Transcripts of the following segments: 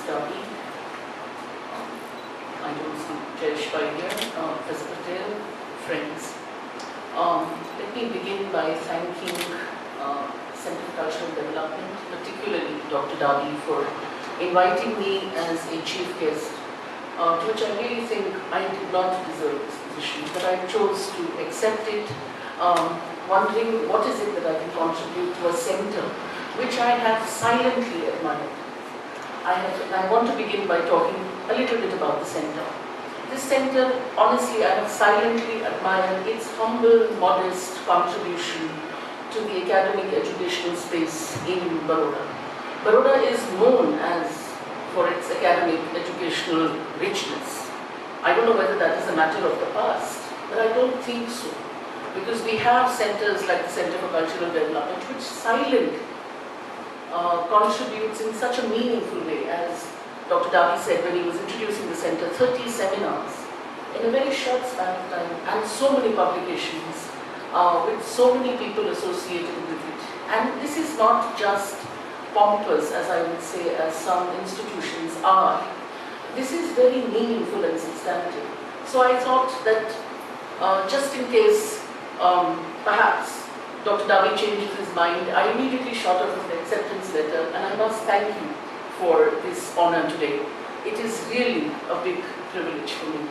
Dabi. I don't see Jaish by here, Professor Patel, friends. Let me begin by thanking Center for Cultural Development, particularly Dr. Dabi, for inviting me as a chief guest, to which I really think I did not deserve this position, but I chose to accept it, wondering what is it that I can contribute to a center which I have silently admired. I want to begin by talking a little bit about the center. This center, honestly, I have silently admired its humble, modest contribution to the academic educational space in Baroda. Baroda is known as for its academic educational richness. I don't know whether that is a matter of the past, but I don't think so. Because we have centers like the Center for Cultural Development, which silently contributes in such a meaningful way, as Dr. Dabi said when he was introducing the center, 30 seminars in a very short span of time, and so many publications with so many people associated with it. And this is not just pompous, as I would say, as some institutions are. This is very meaningful and substantive. So I thought that just in case perhaps Dr. Dabi changes his mind, I immediately shot off an acceptance letter, and I must thank you for this honor today. It is really a big privilege for me.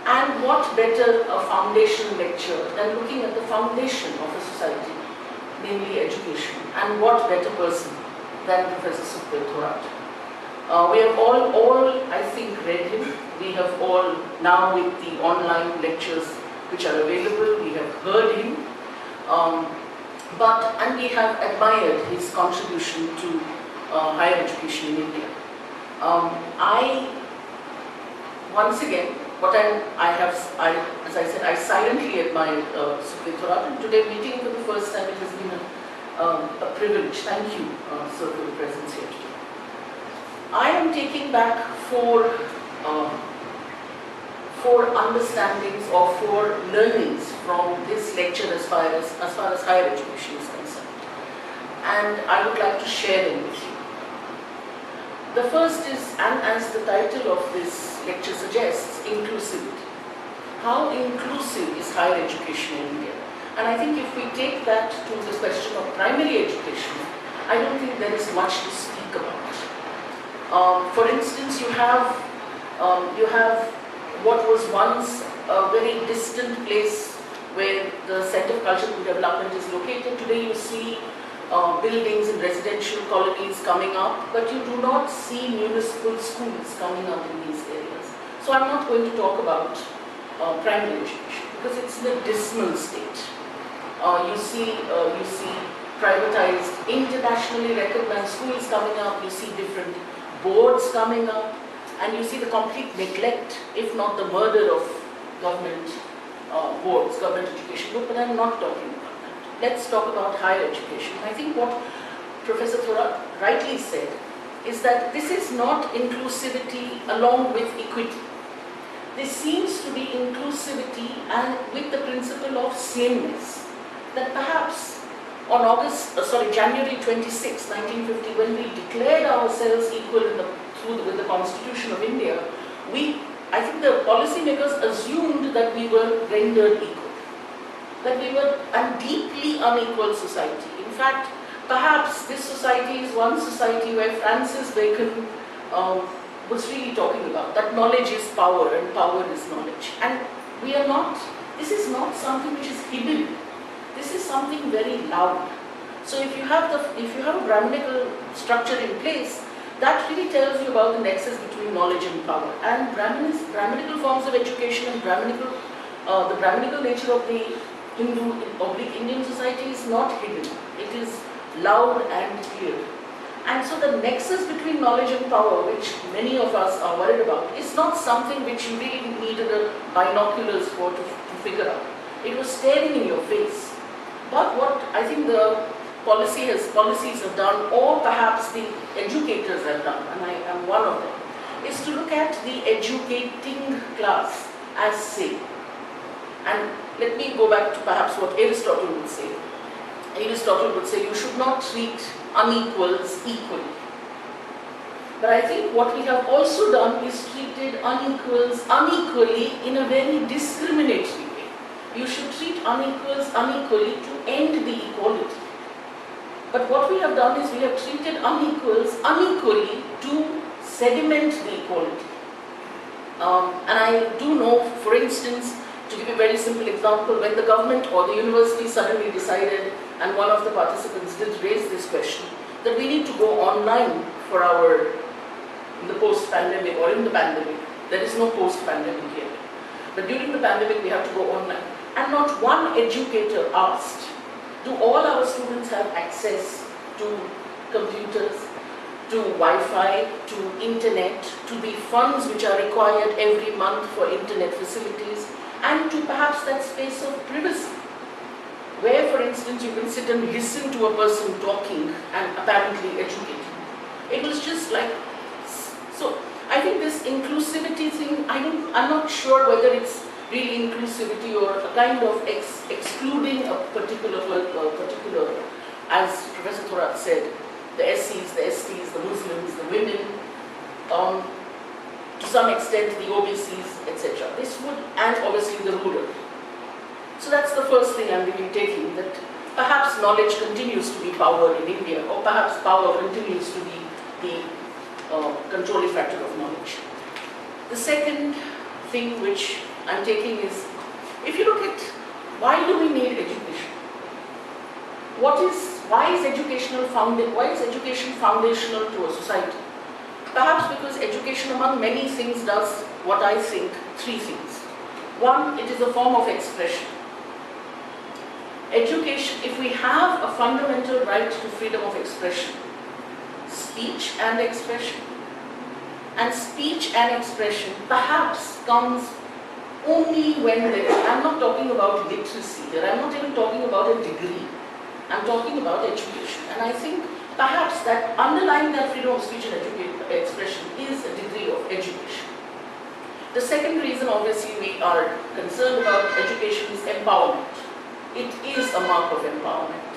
And what better a foundation lecture than looking at the foundation of a society, namely education, and what better person than Professor Sukhdev Thorat. We have all, I think, read him. We have all, now with the online lectures which are available, we have heard him. And we have admired his contribution to higher education in India. Once again, as I said, I silently admired Sukhdev Thorat, and today meeting for the first time, it has been a privilege. Thank you, sir, for your presence here today. I am taking back four understandings or four learnings from this lecture as far as higher education is concerned, and I would like to share them with you. The first is, and as the title of this lecture suggests, inclusivity. How inclusive is higher education in India? And I think if we take that to the question of primary education, I don't think there is much to speak about. For instance, you have what was once a very distant place where the Center for Cultural Development is located. Today you see buildings and residential colonies coming up, but you do not see municipal schools coming up in these areas. So I'm not going to talk about primary education because it's in a dismal state. You see privatized, internationally recognized schools coming up, you see different boards coming up, and you see the complete neglect, if not the murder of government boards, government education boards, but I'm not talking about that. Let's talk about higher education. I think what Professor Thorat rightly said is that this is not inclusivity along with equity. This seems to be inclusivity and with the principle of sameness. That perhaps on January 26, 1950, when we declared ourselves equal with the Constitution of India, I think the policymakers assumed that we were rendered equal, that we were a deeply unequal society. In fact, perhaps this society is one society where Francis Bacon was really talking about that knowledge is power and power is knowledge. And we are not, this is not something which is hidden. This is something very loud. So if you have a Brahminical structure in place, that really tells you about the nexus between knowledge and power. And Brahminical forms of education and the Brahminical nature of the Hindu/Indian society is not hidden. It is loud and clear. And so the nexus between knowledge and power, which many of us are worried about, is not something which you really needed binoculars for to figure out. It was staring in your face. But what I think the policies have done, or perhaps the educators have done, and I am one of them, is to look at the educating class as same. And let me go back to perhaps what Aristotle would say. Aristotle would say you should not treat unequals equally. But I think what we have also done is treated unequals unequally in a very discriminatory way. You should treat unequals unequally to end the equality. But what we have done is we have treated unequals unequally to sediment the equality. And I do know, for instance, to give a very simple example, when the government or the university suddenly decided, and one of the participants did raise this question, that we need to go online for our, in the post-pandemic or in the pandemic. There is no post-pandemic yet. But during the pandemic, we have to go online. And not one educator asked, do all our students have access to computers, to Wi-Fi, to internet, to the funds which are required every month for internet facilities, and to perhaps that space of privacy, where, for instance, you can sit and listen to a person talking and apparently educating. It was just like, so I think this inclusivity thing, I'm not sure whether it's really inclusivity or a kind of excluding a particular, as Professor Thorat said, the SCs, the STs, the Muslims, the women, to some extent the OBCs, etc. This would, and obviously the rural. So that's the first thing I'm really taking, that perhaps knowledge continues to be power in India, or perhaps power continues to be the controlling factor of knowledge. The second thing which I'm taking is, if you look at why do we need education? Why is education foundational to a society? Perhaps because education, among many things, does what I think, three things. One, it is a form of expression. Education, if we have a fundamental right to freedom of expression, speech and expression, and speech and expression perhaps comes only when there is, I'm not talking about literacy here, I'm not even talking about a degree, I'm talking about education. And I think perhaps that underlying that freedom of speech and expression is a degree of education. The second reason, obviously, we are concerned about education is empowerment. It is a mark of empowerment.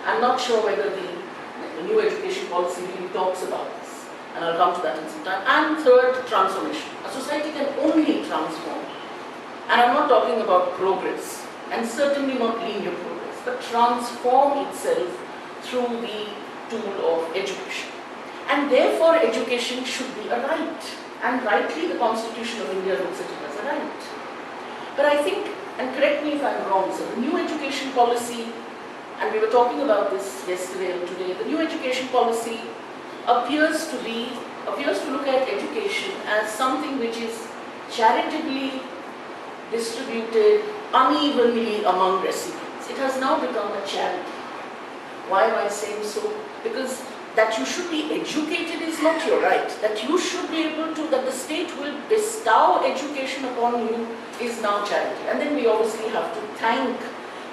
I'm not sure whether the new education policy really talks about this, and I'll come to that in some time. And third, transformation. A society can only transform. And I'm not talking about progress, and certainly not linear progress, but transform itself through the tool of education. And therefore, education should be a right. And rightly, the Constitution of India looks at it as a right. But I think, and correct me if I'm wrong, so the new education policy, and we were talking about this yesterday and today, the new education policy appears to look at education as something which is charitably distributed unevenly among recipients. It has now become a charity. Why am I saying so? Because that you should be educated is not your right. That you should be able to, that the state will bestow education upon you is now charity. And then we obviously have to thank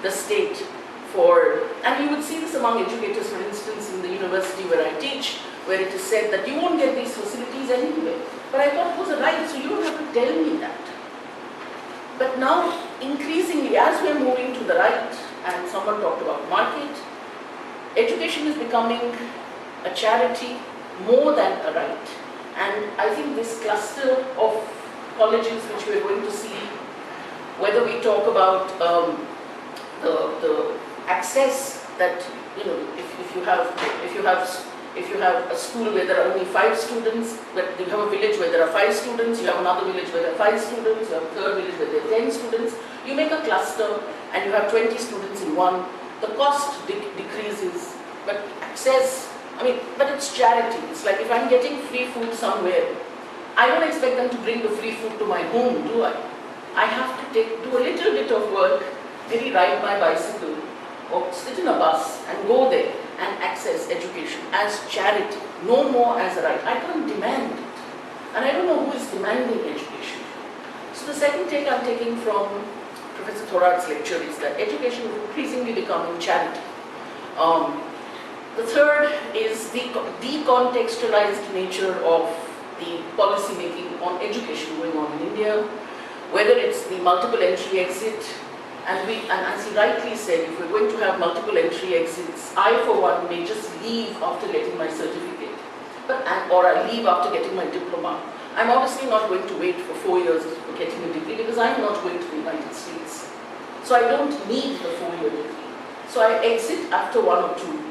the state for, and you would see this among educators, for instance, in the university where I teach, where it is said that you won't get these facilities anyway. But I thought it was a right, so you don't have to tell me that. But now, increasingly, as we are moving to the right, and someone talked about market, education is becoming a charity more than a right. And I think this cluster of colleges which we are going to see, whether we talk about the access that, if you have a school where there are only 5 students, but you have a village where there are 5 students, you have another village where there are 5 students, you have a third village where there are 10 students, you make a cluster and you have 20 students in one, the cost decreases, but access, but it's charity. It's like if I'm getting free food somewhere, I don't expect them to bring the free food to my home, do I? I have to do a little bit of work, maybe ride my bicycle, or sit in a bus and go there and access education as charity, no more as a right. I can't demand it. And I don't know who is demanding education. So the second take I'm taking from Professor Thorat's lecture is that education is increasingly becoming charity. The third is the decontextualized nature of the policy making on education going on in India, whether it's the multiple entry exit, and as he rightly said, if we're going to have multiple entry exits, I for one may just leave after getting my certificate. or I leave after getting my diploma, I'm obviously not going to wait for 4 years for getting a degree because I'm not going to the United States. So I don't need the 4-year degree. So I exit after 1 or 2.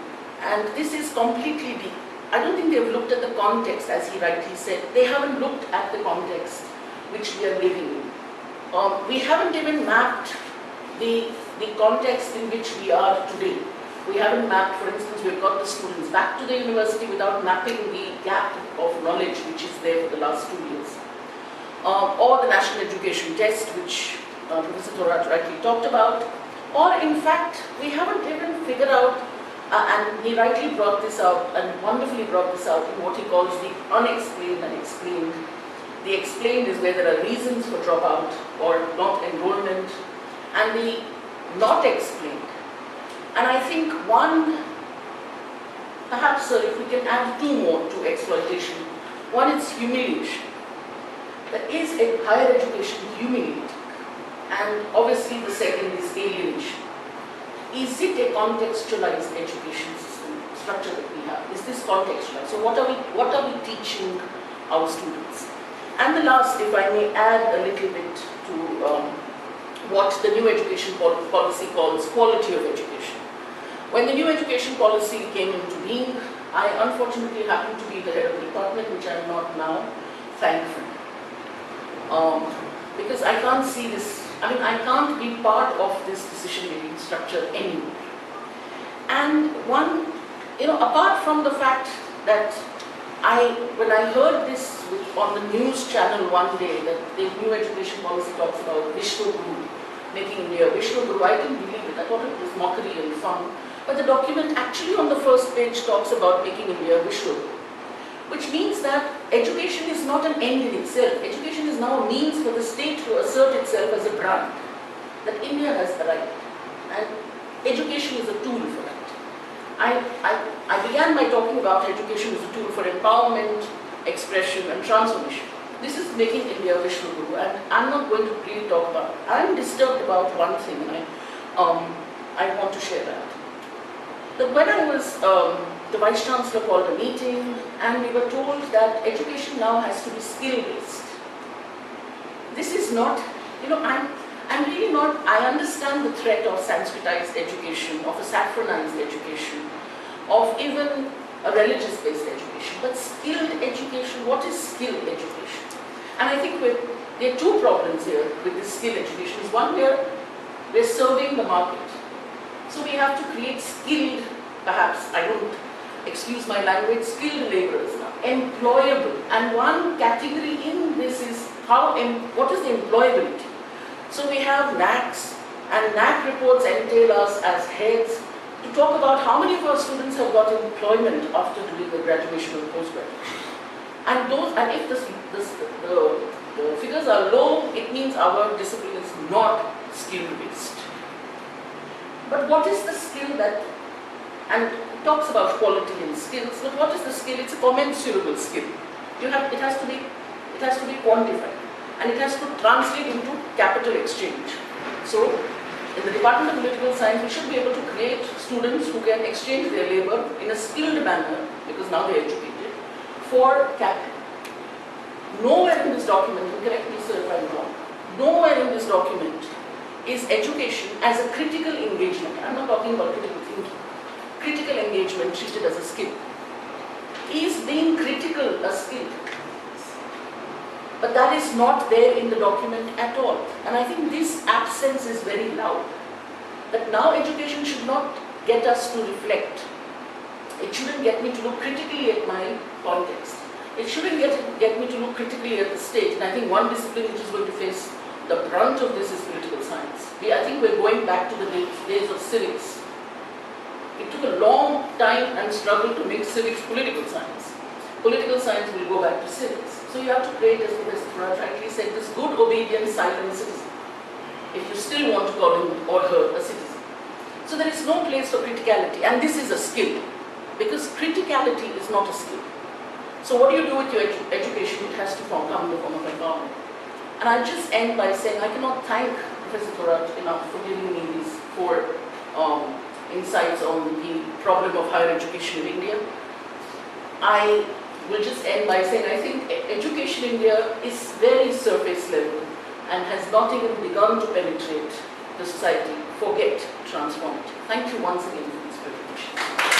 And this is completely I don't think they've looked at the context, as he rightly said. They haven't looked at the context which we are living in. We haven't even mapped the context in which we are today. We haven't mapped, for instance, we've got the students back to the university without mapping the gap of knowledge which is there for the last 2 years. Or the national education test, which Professor Thorat rightly talked about. Or in fact, we haven't even figured out, and he rightly brought this out and wonderfully brought this out in what he calls the unexplained and explained. The explained is where there are reasons for dropout or not enrollment, and the not explained. And I think one, perhaps sir, if we can add 2 more to exploitation. One is humiliation. There is a higher education humiliating, and obviously the second is alienation. Is it a contextualized education system structure that we have? Is this contextualized? So what are we teaching our students? And the last, if I may add a little bit to what the new education policy calls quality of education. When the new education policy came into being, I unfortunately happened to be the head of the department, which I am not now, thankfully. Because I can't see this, I can't be part of this decision-making structure anymore. And one, apart from the fact that when I heard this on the news channel one day, that the new education policy talks about Vishnu Guru, making India Vishnu Guru, I didn't believe it. I thought it was mockery and fun. But the document actually on the first page talks about making India Vishnu Guru, which means that education is not an end in itself. Education is now a means for the state to assert itself as a brand, that India has arrived. And education is a tool for that. I began by talking about education as a tool for empowerment, expression and transformation. This is making India Vishnu Guru, and I'm not going to really talk about it. I'm disturbed about one thing, and I want to share that. That when I was, the Vice Chancellor called a meeting, and we were told that education now has to be skill-based. This is not, I'm really not, I understand the threat of Sanskritized education, of a saffronized education, of even a religious-based education. But skilled education, what is skilled education? And I think there are 2 problems here with this skilled education. One, we're serving the market. So we have to create skilled, perhaps, I don't excuse my language, skilled laborers now, employable. And one category in this is what is the employability? So we have NACs, and NAC reports entail us as heads to talk about how many of our students have got employment after doing the graduation or post-graduation. And if the figures are low, it means our discipline is not skill-based. But what is the skill that, and it talks about quality and skills, but what is the skill? It's a commensurable skill. It has to be quantified, and it has to translate into capital exchange. So, in the Department of Political Science, we should be able to create students who can exchange their labor in a skilled manner, because now they're educated, for capital. Nowhere in this document, and correct me sir if I'm wrong, nowhere in this document is education as a critical engagement. I'm not talking about critical thinking. Critical engagement treated as a skill. Is being critical a skill? But that is not there in the document at all. And I think this absence is very loud. That now education should not get us to reflect. It shouldn't get me to look critically at my context. It shouldn't get me to look critically at the state. And I think one discipline which is going to face the brunt of this is political science. I think we're going back to the days of civics. It took a long time and struggle to make civics political science. Political science will go back to civics. So you have to create, as Professor Thorat rightly said, this good, obedient, silent citizen, if you still want to call him or her a citizen. So there is no place for criticality, and this is a skill, because criticality is not a skill. So what do you do with your education? It has to come in the form of empowerment. And I'll just end by saying I cannot thank Professor Thorat enough for giving me these 4 insights on the problem of higher education in India. will just end by saying I think education in India is very surface level and has not even begun to penetrate the society. Forget transform it. Thank you once again for this privilege.